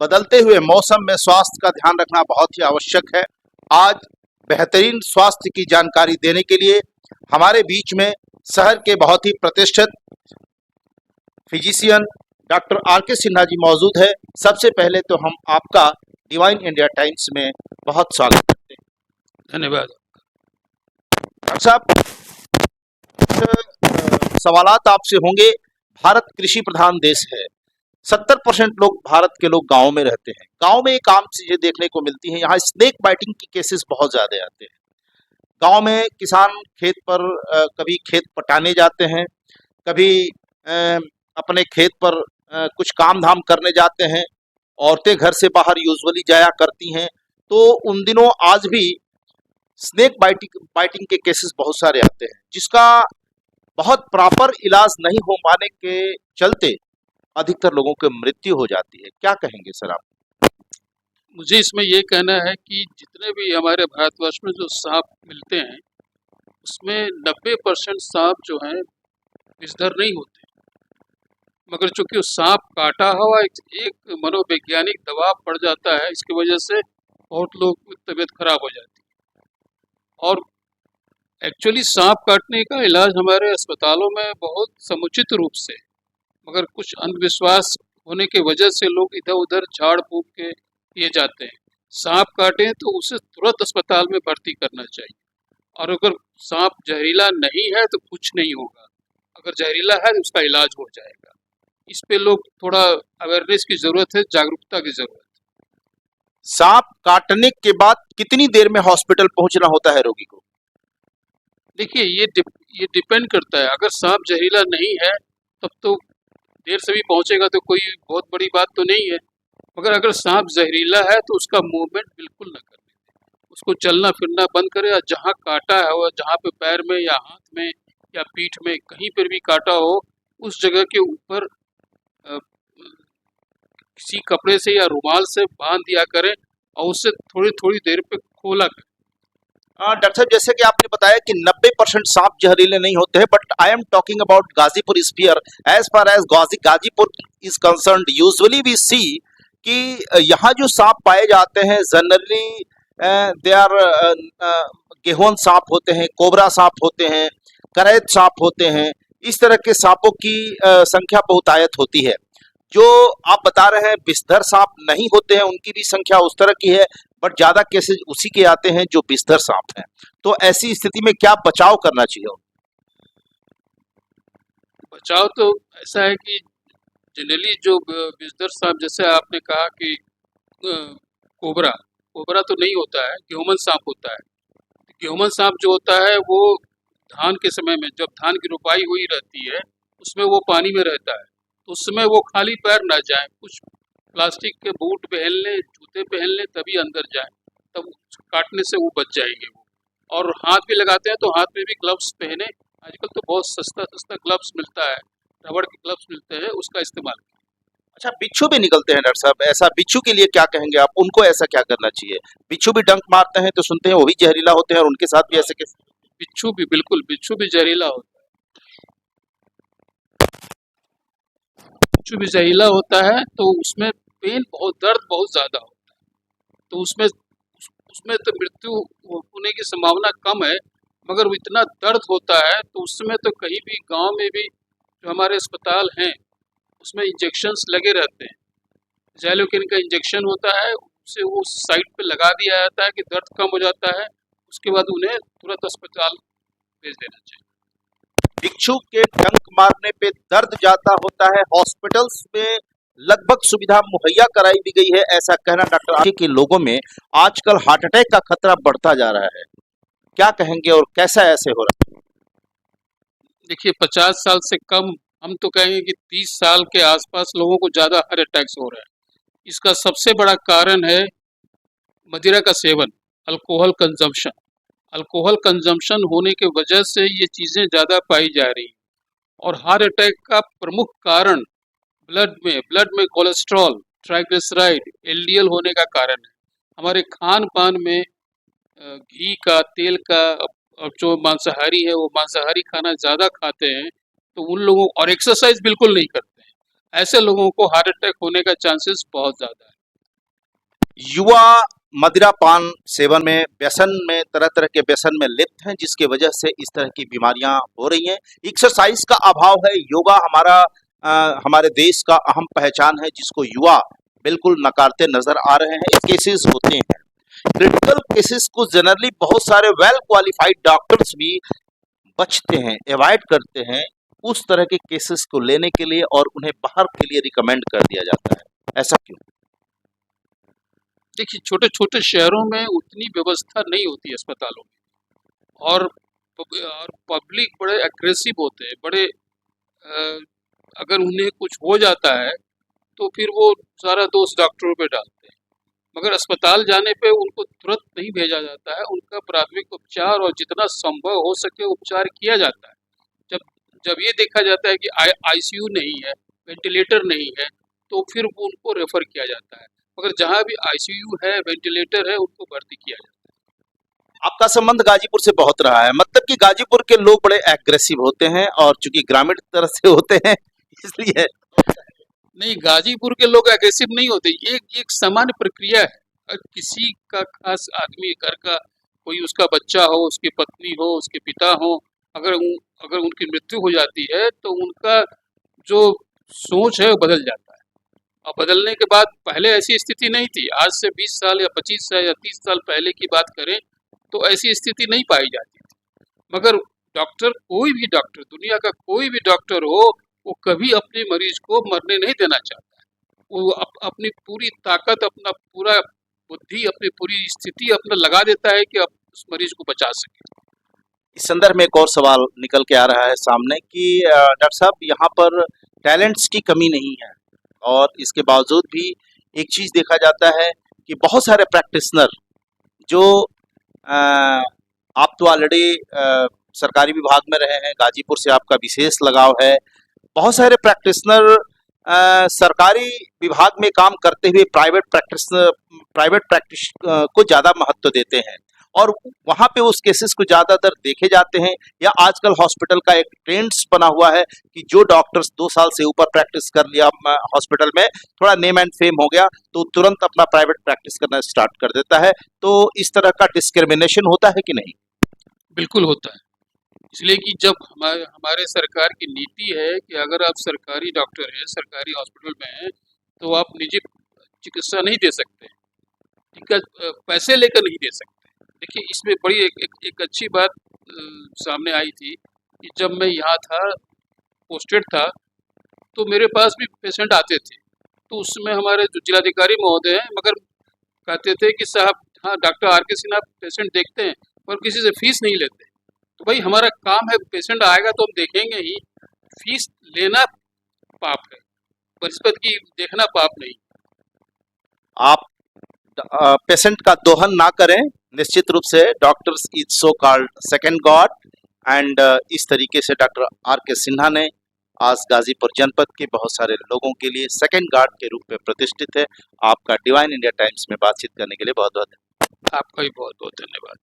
बदलते हुए मौसम में स्वास्थ्य का ध्यान रखना बहुत ही आवश्यक है। आज बेहतरीन स्वास्थ्य की जानकारी देने के लिए हमारे बीच में शहर के बहुत ही प्रतिष्ठित फिजिशियन डॉक्टर आर के सिन्हा जी मौजूद है। सबसे पहले तो हम आपका डिवाइन इंडिया टाइम्स में बहुत स्वागत करते हैं। धन्यवाद। डॉक्टर साहब, सवालात आपसे होंगे। भारत कृषि प्रधान देश है। 70% लोग भारत के लोग गांव में रहते हैं। गांव में एक आम चीजें देखने को मिलती हैं, यहाँ स्नेक बाइटिंग की केसेस बहुत ज्यादा आते हैं। गांव में किसान खेत पर कभी खेत पटाने जाते हैं, कभी अ, अपने खेत पर कुछ काम धाम करने जाते हैं। औरतें घर से बाहर यूजुअली जाया करती हैं। तो उन दिनों आज भी स्नेक बाइटिंग बाइटिंग के केसेस बहुत सारे आते हैं, जिसका बहुत प्रॉपर इलाज नहीं हो पाने के चलते अधिकतर लोगों की मृत्यु हो जाती है। क्या कहेंगे सर आप? मुझे इसमें ये कहना है कि जितने भी हमारे भारतवर्ष में जो सांप मिलते हैं उसमें 90% सांप जो हैं विषधर नहीं होते, मगर चूंकि सांप काटा हुआ एक मनोवैज्ञानिक दबाव पड़ जाता है, इसकी वजह से बहुत लोग की तबीयत खराब हो जाती है। और एक्चुअली सांप काटने का इलाज हमारे अस्पतालों में बहुत समुचित रूप से, मगर कुछ अंधविश्वास होने की वजह से लोग इधर उधर झाड़ फूक के किए जाते हैं। सांप काटे तो उसे तुरंत अस्पताल में भर्ती करना चाहिए, और अगर सांप जहरीला नहीं है तो कुछ नहीं होगा, अगर जहरीला है तो उसका इलाज हो जाएगा। इस पे लोग थोड़ा अवेयरनेस की जरूरत है, जागरूकता की जरूरत है। सांप काटने के बाद कितनी देर में हॉस्पिटल पहुंचना होता है रोगी को? देखिए, ये डिपेंड करता है। अगर सांप जहरीला नहीं है तब तो देर से भी पहुंचेगा तो कोई बहुत बड़ी बात तो नहीं है, मगर अगर सांप जहरीला है तो उसका मूवमेंट बिल्कुल न करें, उसको चलना फिरना बंद करें। या जहाँ काटा है और जहाँ पे पैर में या हाथ में या पीठ में कहीं पर भी काटा हो, उस जगह के ऊपर किसी कपड़े से या रुमाल से बांध दिया करें और उससे थोड़ी थोड़ी देर पे खोला करें। डॉक्टर साहब, जैसे कि आपने बताया कि 90% सांप जहरीले नहीं होते हैं, but I am talking about Ghazipur sphere. As far as Ghazipur is concerned, usually we see कि यहाँ जो सांप पाए जाते हैं जनरली दे आर गेहून सांप होते हैं, कोबरा सांप होते हैं, करैत सांप होते हैं। इस तरह के सांपों की संख्या बहुतायत होती है। जो आप बता रहे हैं विषधर सांप नहीं होते हैं, उनकी भी संख्या उस तरह की है, बट ज्यादा केसेज उसी के आते हैं जो विषधर सांप हैं। तो ऐसी स्थिति में क्या बचाव करना चाहिए? बचाव तो ऐसा है कि जनरली जो विषधर सांप, जैसे आपने कहा कि कोबरा कोबरा तो नहीं होता है, गेहूमन सांप होता है। गेहूमन सांप जो होता है वो धान के समय में, जब धान की रुपाई हुई रहती है, उसमें वो पानी में रहता है, तो उस समय वो खाली पैर ना जाए, कुछ प्लास्टिक के बूट पहन ले, जूते पहन ले, तभी अंदर जाए, तब काटने से वो बच जाएंगे वो। और हाथ भी लगाते हैं तो हाथ में भी ग्लव्स पहने। आजकल तो बहुत सस्ता सस्ता ग्लव्स मिलता है, रबड़ के ग्लव्स मिलते हैं, उसका इस्तेमाल। अच्छा, बिच्छू भी निकलते हैं डॉक्टर साहब, ऐसा बिच्छू के लिए क्या कहेंगे आप? उनको ऐसा क्या करना चाहिए? बिच्छू भी डंक मारते हैं तो सुनते हैं वो भी जहरीला होते हैं, और उनके साथ भी ऐसे केस? बिच्छू भी, बिल्कुल बिच्छू भी जहरीला होता है। बिच्छू भी जहरीला होता है तो उसमें पेन बहुत, दर्द बहुत ज्यादा होता है, तो उसमें तो मृत्यु होने की संभावना कम है, मगर वो इतना दर्द होता है तो उस समय तो कहीं भी गांव में भी जो हमारे अस्पताल हैं उसमें इंजेक्शन्स लगे रहते हैं। ज़ैलोकिन का इंजेक्शन होता है, उसे वो साइड पे लगा दिया जाता है कि दर्द कम हो जाता है, उसके बाद उन्हें तुरंत अस्पताल भेज देना चाहिए। बिच्छू के डंक मारने पे दर्द ज्यादा होता है, हॉस्पिटल्स में लगभग सुविधा मुहैया कराई भी गई है, ऐसा कहना डॉक्टर आगे के लोगों में आजकल हार्ट अटैक का खतरा बढ़ता जा रहा है। क्या कहेंगे और कैसा ऐसे हो रहा है? देखिए, 50 साल से कम, हम तो कहेंगे कि 30 साल के आसपास लोगों को ज़्यादा हार्ट अटैक्स हो रहा है। इसका सबसे बड़ा कारण है मदिरा का seven, alcohol consumption. Alcohol consumption होने की वजह से ये चीज़ें ज़्यादा पाई जा रही हैं। और हार्ट अटैक का प्रमुख कारण ब्लड में कोलेस्ट्रॉल, ट्राइग्लिसराइड, एलडीएल होने का कारण है। हमारे खान पान में घी का, तेल का, और जो मांसाहारी है वो मांसाहारी खाना ज़्यादा खाते हैं, तो उन लोगों, और एक्सरसाइज बिल्कुल नहीं करते हैं, ऐसे लोगों को हार्ट अटैक होने का चांसेस बहुत ज़्यादा है। युवा मदिरा पान सेवन में, व्यसन में, तरह तरह के व्यसन में लिप्त हैं, जिसकी वजह से इस तरह की बीमारियां हो रही हैं। एक्सरसाइज का अभाव है। योगा हमारे देश का अहम पहचान है, जिसको युवा बिल्कुल नकारते नजर आ रहे हैं। केसेस होते हैं, क्रिटिकल केसेस को जनरली बहुत सारे वेल क्वालिफाइड डॉक्टर्स भी बचते हैं, अवॉइड करते हैं उस तरह के केसेस को लेने के लिए, और उन्हें बाहर के लिए रिकमेंड कर दिया जाता है। ऐसा क्यों? देखिए, छोटे छोटे शहरों में उतनी व्यवस्था नहीं होती अस्पतालों में, और पब्लिक बड़े एग्रेसिव होते हैं, बड़े अगर उन्हें कुछ हो जाता है तो फिर वो सारा दोष डॉक्टरों पे डालते हैं। मगर अस्पताल जाने पे उनको तुरंत नहीं भेजा जाता है, उनका प्राथमिक उपचार और जितना संभव हो सके उपचार किया जाता है। जब जब ये देखा जाता है कि आईसीयू नहीं है, वेंटिलेटर नहीं है, तो फिर वो उनको रेफर किया जाता है। मगर जहाँ भी आईसीयू है, वेंटिलेटर है, उनको भर्ती किया जाता है। आपका संबंध गाजीपुर से बहुत रहा है, मतलब कि गाजीपुर के लोग बड़े एग्रेसिव होते हैं, और चूंकि ग्रामीण तरह से होते हैं इसलिए। नहीं, गाजीपुर के लोग एग्रेसिव नहीं होते। एक एक सामान्य प्रक्रिया है। अगर किसी का खास आदमी, घर का कोई, उसका बच्चा हो, उसकी पत्नी हो, उसके पिता हो, अगर उनकी मृत्यु हो जाती है तो उनका जो सोच है वो बदल जाता है। और बदलने के बाद, पहले ऐसी स्थिति नहीं थी। आज से 20 साल या 25 साल या 30 साल पहले की बात करें तो ऐसी स्थिति नहीं पाई जाती थी। मगर कोई भी डॉक्टर, दुनिया का कोई भी डॉक्टर हो, वो कभी अपने मरीज को मरने नहीं देना चाहता है। वो अपनी पूरी ताकत, अपना पूरा बुद्धि, अपनी पूरी स्थिति अपना लगा देता है कि अब उस मरीज को बचा सके। इस संदर्भ में एक और सवाल निकल के आ रहा है सामने कि डॉक्टर साहब, यहाँ पर टैलेंट्स की कमी नहीं है, और इसके बावजूद भी एक चीज देखा जाता है कि बहुत सारे प्रैक्टिशनर जो आप तो ऑलरेडी सरकारी विभाग में रहे हैं, गाजीपुर से आपका विशेष लगाव है। बहुत सारे प्रैक्टिशनर सरकारी विभाग में काम करते हुए प्राइवेट प्रैक्टिस को ज़्यादा महत्व देते हैं, और वहाँ पे उस केसेस को ज़्यादातर देखे जाते हैं। या आजकल हॉस्पिटल का एक ट्रेंड्स बना हुआ है कि जो डॉक्टर्स 2 साल से ऊपर प्रैक्टिस कर लिया हॉस्पिटल में, थोड़ा नेम एंड फेम हो गया, तो तुरंत अपना प्राइवेट प्रैक्टिस करना स्टार्ट कर देता है। तो इस तरह का डिस्क्रिमिनेशन होता है कि नहीं? बिल्कुल होता है। इसलिए कि जब हमारे सरकार की नीति है कि अगर आप सरकारी डॉक्टर हैं, सरकारी हॉस्पिटल में हैं, तो आप निजी चिकित्सा नहीं दे सकते। ठीक है, पैसे लेकर नहीं दे सकते। देखिए, इसमें बड़ी एक अच्छी बात सामने आई थी कि जब मैं यहाँ था, पोस्टेड था, तो मेरे पास भी पेशेंट आते थे। तो उस समय हमारे जो जिलाधिकारी महोदय हैं, मगर कहते थे कि साहब, हाँ, डॉक्टर आर के सिन्हा पेशेंट देखते हैं, पर किसी से फीस नहीं लेते। तो भाई, हमारा काम है, पेशेंट आएगा तो हम देखेंगे ही। फीस लेना पाप है, रिश्वत की देखना पाप नहीं। आप पेशेंट का दोहन ना करें। निश्चित रूप से doctors is so called second God, and इस तरीके से डॉक्टर आर के सिन्हा ने आज गाजीपुर जनपद के बहुत सारे लोगों के लिए सेकंड गार्ड के रूप में प्रतिष्ठित है। आपका डिवाइन इंडिया टाइम्स में बातचीत करने के लिए बहुत बहुत आपका भी बहुत बहुत धन्यवाद।